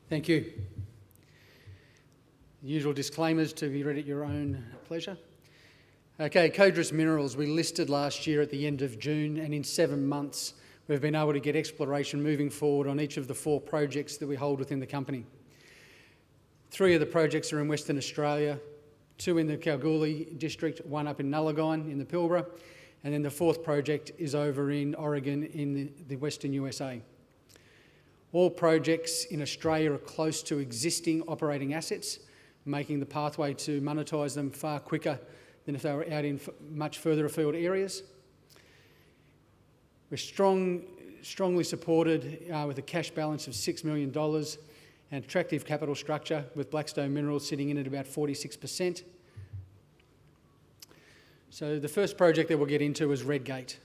Thank you. The usual disclaimers to be read at your own pleasure. Okay, Codrus Minerals, we listed last year at the end of June, and in 7 months we've been able to get exploration moving forward on each of the 4 projects that we hold within the company. 3 of the projects are in Western Australia, 2 in the Kalgoorlie district, 1 up in Nullapine in the Pilbara, and then the 4th project is over in Oregon in the Western USA. All projects in Australia are close to existing operating assets, making the pathway to monetise them far quicker than if they were out in much further afield areas. We're strongly supported with a cash balance of $6 million and attractive capital structure, with Blackstone Minerals sitting in at about 46%. So the first project that we'll get into is Redgate.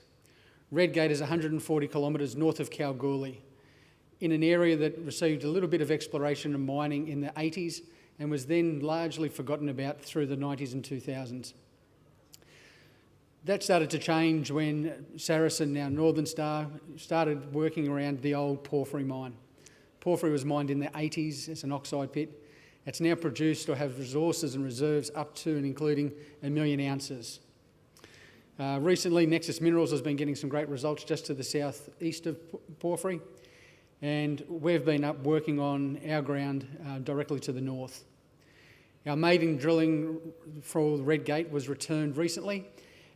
Redgate is 140 kilometres north of Kalgoorlie, in an area that received a little bit of exploration and mining in the 80s and was then largely forgotten about through the 90s and 2000s. That started to change when Saracen, now Northern Star, started working around the old Porphyry mine. Porphyry was mined in the 80s, it's an oxide pit. It's now produced or has resources and reserves up to and including 1 million ounces. Recently, Nexus Minerals has been getting some great results just to the southeast of Porphyry, and we've been up working on our ground directly to the north. Our maiden drilling for Redgate was returned recently,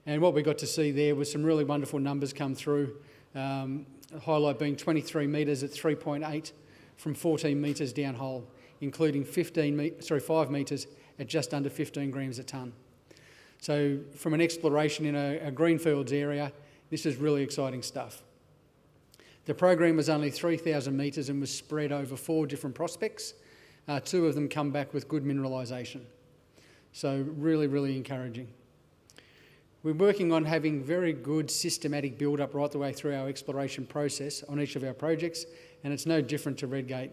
and what we got to see there was some really wonderful numbers come through, the highlight being 23 metres at 3.8 from 14 metres downhole, including 5 metres at just under 15 grams a tonne. So from an exploration in a greenfields area, this is really exciting stuff. The program was only 3,000 metres and was spread over 4 different prospects. 2 of them come back with good mineralisation. So really, really encouraging. We're working on having very good systematic build-up right the way through our exploration process on each of our projects, and it's no different to Redgate.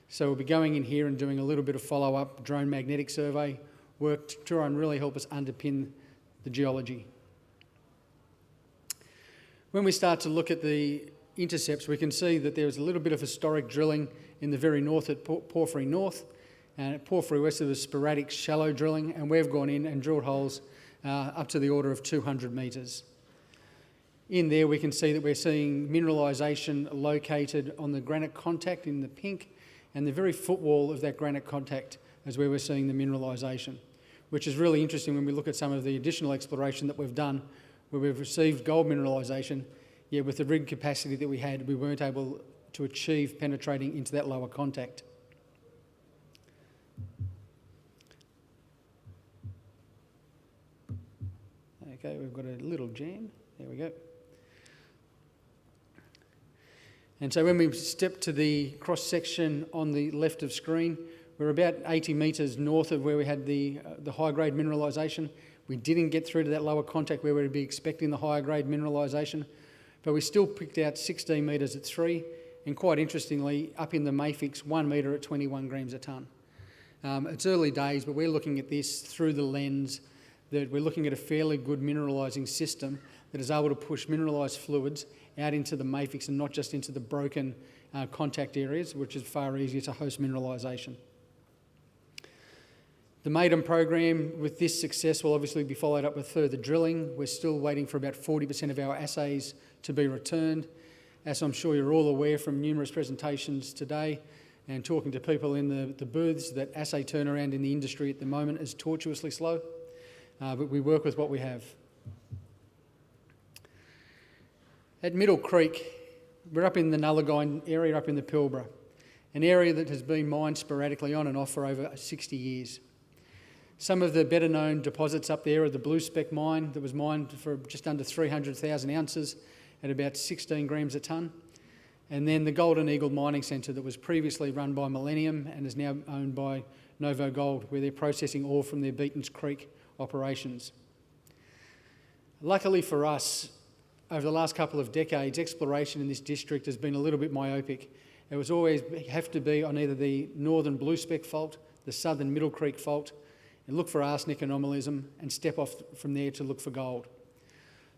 So we'll be going in here and doing a little bit of follow-up drone magnetic survey work to try and really help us underpin the geology. When we start to look at the intercepts, we can see that there is a little bit of historic drilling in the very north at Porphyry North, and at Porphyry West there was sporadic shallow drilling, and we've gone in and drilled holes up to the order of 200 metres. In there we can see that we're seeing mineralisation located on the granite contact in the pink, and the very footwall of that granite contact is where we're seeing the mineralisation, which is really interesting when we look at some of the additional exploration that we've done where we've received gold mineralisation, yet with the rig capacity that we had, we weren't able to achieve penetrating into that lower contact. Okay, we've got a little jam. There we go. And so when we step to the cross-section on the left of screen, we're about 80 metres north of where we had the high-grade mineralisation. We didn't get through to that lower contact where we'd be expecting the higher-grade mineralisation, but we still picked out 16 metres at 3, and quite interestingly, up in the mafics, 1 metre at 21 grams a tonne. It's early days, but we're looking at this through the lens that we're looking at a fairly good mineralising system that is able to push mineralised fluids out into the mafics and not just into the broken contact areas, which is far easier to host mineralisation. The maiden program with this success will obviously be followed up with further drilling. We're still waiting for about 40% of our assays to be returned. As I'm sure you're all aware from numerous presentations today and talking to people in the booths, that assay turnaround in the industry at the moment is tortuously slow, but we work with what we have. At Middle Creek, we're up in the Nullagine area, up in the Pilbara, an area that has been mined sporadically on and off for over 60 years. Some of the better known deposits up there are the Blue Spec mine that was mined for just under 300,000 ounces at about 16 grams a tonne, and then the Golden Eagle Mining Centre that was previously run by Millennium and is now owned by Novo Gold, where they're processing ore from their Beatons Creek operations. Luckily for us, over the last couple of decades, exploration in this district has been a little bit myopic. It was always have to be on either the northern Blue Spec fault, the southern Middle Creek fault, and look for arsenic anomalism and step off from there to look for gold.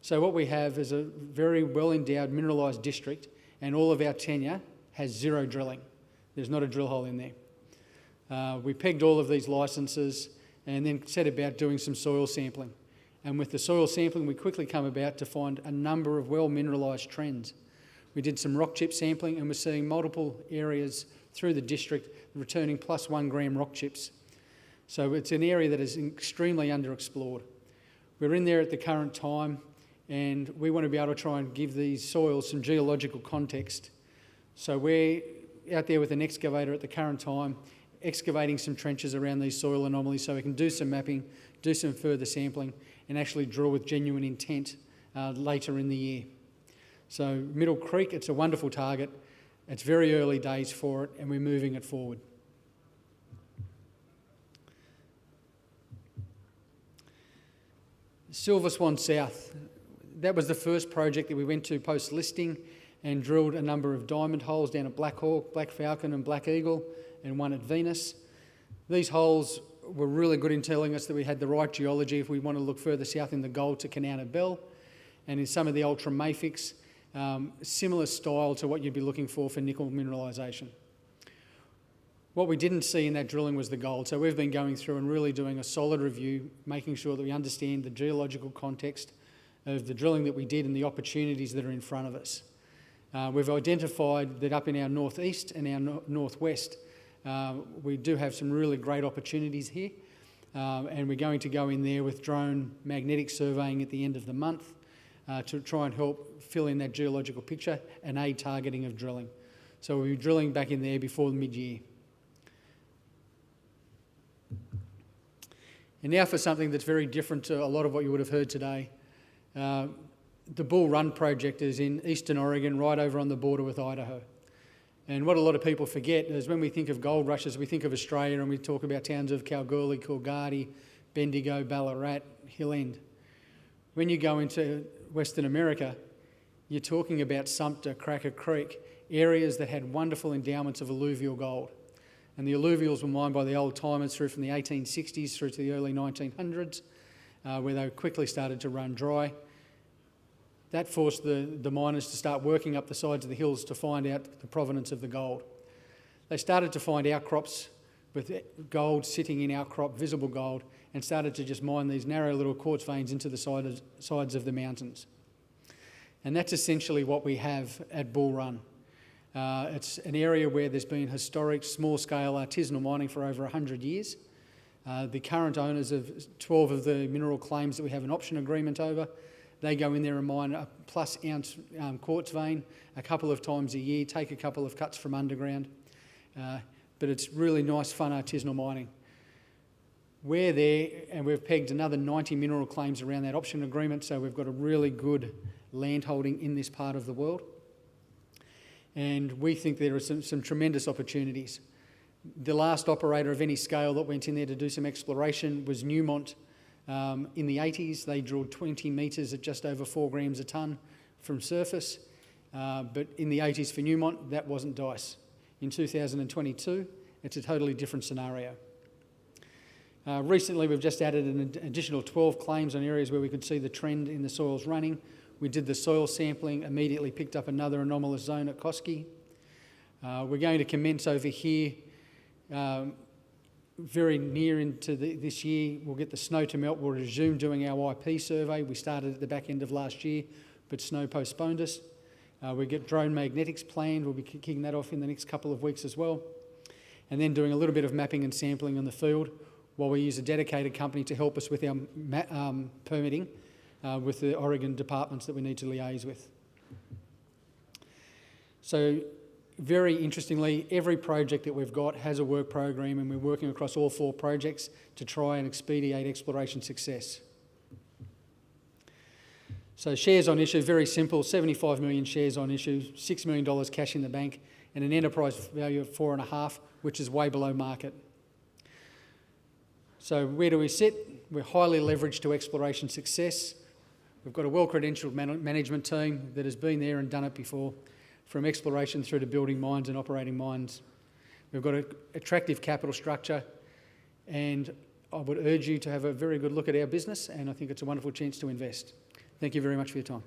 So what we have is a very well endowed mineralised district, and all of our tenure has 0 drilling. There's not a drill hole in there. We pegged all of these licences and then set about doing some soil sampling. And with the soil sampling, we quickly come about to find a number of well-mineralised trends. We did some rock chip sampling and we're seeing multiple areas through the district returning plus 1 gram rock chips. So it's an area that is extremely underexplored. We're in there at the current time and we want to be able to try and give these soils some geological context. So we're out there with an excavator at the current time, excavating some trenches around these soil anomalies so we can do some mapping, do some further sampling and actually drill with genuine intent later in the year. So Middle Creek, it's a wonderful target. It's very early days for it and we're moving it forward. Silver Swan South, that was the first project that we went to post-listing and drilled a number of diamond holes down at Black Hawk, Black Falcon and Black Eagle and one at Venus. These holes were really good in telling us that we had the right geology if we want to look further south in the gold to Kanowna Belle and in some of the ultramafics, similar style to what you'd be looking for nickel mineralisation. What we didn't see in that drilling was the gold, so we've been going through and really doing a solid review, making sure that we understand the geological context of the drilling that we did and the opportunities that are in front of us. We've identified that up in our northeast and our northwest, we do have some really great opportunities here, and we're going to go in there with drone magnetic surveying at the end of the month to try and help fill in that geological picture and aid targeting of drilling. So we'll be drilling back in there before mid-year. And now for something that's very different to a lot of what you would have heard today. The Bull Run project is in eastern Oregon, right over on the border with Idaho. And what a lot of people forget is when we think of gold rushes, we think of Australia and we talk about towns of Kalgoorlie, Coolgardie, Bendigo, Ballarat, Hill End. When you go into Western America, you're talking about Sumter, Cracker Creek, areas that had wonderful endowments of alluvial gold. And the alluvials were mined by the old timers through from the 1860s through to the early 1900s, where they quickly started to run dry. That forced the miners to start working up the sides of the hills to find out the provenance of the gold. They started to find outcrops with gold sitting in outcrop, visible gold, and started to just mine these narrow little quartz veins into the sides of the mountains. And that's essentially what we have at Bull Run. It's an area where there's been historic small-scale artisanal mining for over 100 years. The current owners of 12 of the mineral claims that we have an option agreement over, they go in there and mine a plus ounce quartz vein a couple of times a year, take a couple of cuts from underground. But it's really nice, fun artisanal mining. We're there and we've pegged another 90 mineral claims around that option agreement, so we've got a really good land holding in this part of the world. And we think there are some tremendous opportunities. The last operator of any scale that went in there to do some exploration was Newmont. In the 80s, they drilled 20 metres at just over 4 grams a tonne from surface. But in the 80s for Newmont, that wasn't dice. In 2022, it's a totally different scenario. Recently, we've just added an additional 12 claims on areas where we could see the trend in the soils running. We did the soil sampling, immediately picked up another anomalous zone at Koski. We're going to commence over here very near into this year. We'll get the snow to melt. We'll resume doing our IP survey. We started at the back end of last year, but snow postponed us. We get drone magnetics planned. We'll be kicking that off in the next couple of weeks as well. And then doing a little bit of mapping and sampling in the field while we use a dedicated company to help us with our permitting with the Oregon departments that we need to liaise with. So very interestingly, every project that we've got has a work program and we're working across all 4 projects to try and expedite exploration success. So shares on issue, very simple, 75 million shares on issue, $6 million cash in the bank and an enterprise value of 4.5, which is way below market. So where do we sit? We're highly leveraged to exploration success. We've got a well-credentialed management team that has been there and done it before, from exploration through to building mines and operating mines. We've got an attractive capital structure, and I would urge you to have a very good look at our business, and I think it's a wonderful chance to invest. Thank you very much for your time.